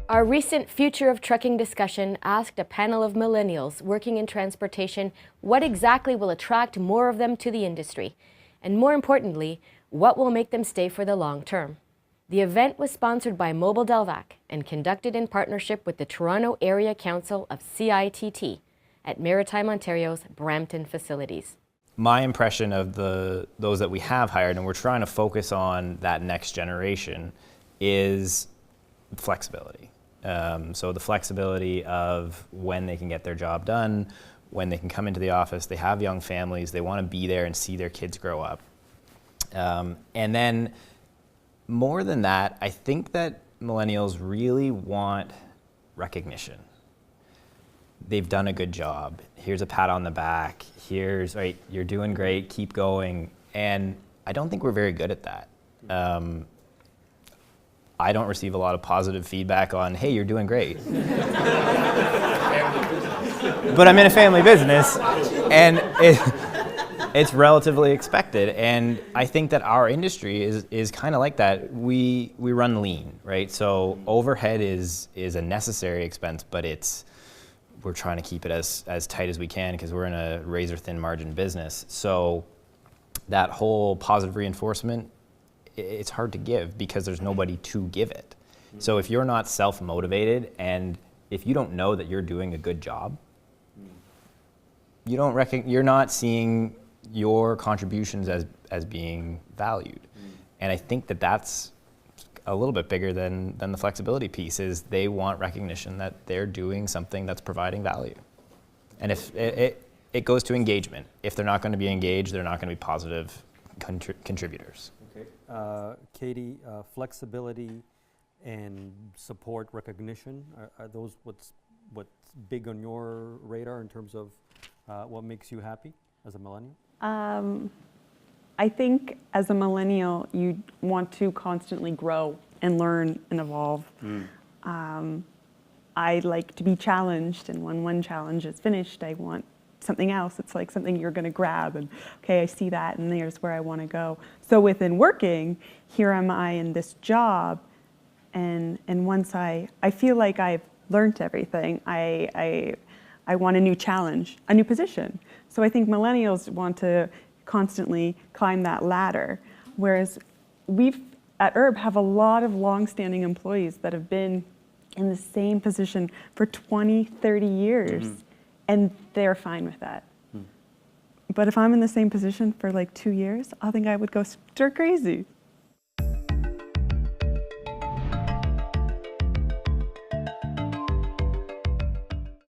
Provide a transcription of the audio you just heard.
Our recent Future of Trucking discussion asked a panel of millennials working in transportation what exactly will attract more of them to the industry, and more importantly, what will make them stay for the long term. The event was sponsored by Mobile Delvac and conducted in partnership with the Toronto Area Council of CITT at Maritime Ontario's Brampton facilities. My impression of those that we have hired, and we're trying to focus on that next generation, is flexibility. So the flexibility of when they can get their job done, when they can come into the office, they have young families, they want to be there and see their kids grow up. And then more than that, I think that millennials really want recognition. They've done a good job. Here's a pat on the back. Here's, right, you're doing great, keep going. And I don't think we're very good at that. I don't receive a lot of positive feedback on, hey, you're doing great. But I'm in a family business, and it's relatively expected. And I think that our industry is kind of like that. We run lean, right? So overhead is a necessary expense, but we're trying to keep it as tight as we can because we're in a razor thin margin business. So that whole positive reinforcement, it's hard to give because there's nobody to give it. So if you're not self-motivated and if you don't know that you're doing a good job, you're not seeing your contributions as being valued. And I think that that's a little bit bigger than the flexibility piece. Is they want recognition that they're doing something that's providing value. And if it goes to engagement. If they're not going to be engaged, they're not going to be positive contributors. Katie, flexibility and support recognition, are those what's big on your radar in terms of what makes you happy as a millennial? I think as a millennial, you want to constantly grow and learn and evolve. I like to be challenged, and when one challenge is finished, I want something else. It's like something you're going to grab and, okay, I see that and there's where I want to go. So within working, here am I in this job, and once I feel like I've learned everything, I want a new challenge, a new position. So I think millennials want to constantly climb that ladder, whereas we've at Herb have a lot of long-standing employees that have been in the same position for 20, 30 years. And they're fine with that. But if I'm in the same position for like 2 years, I think I would go stir crazy.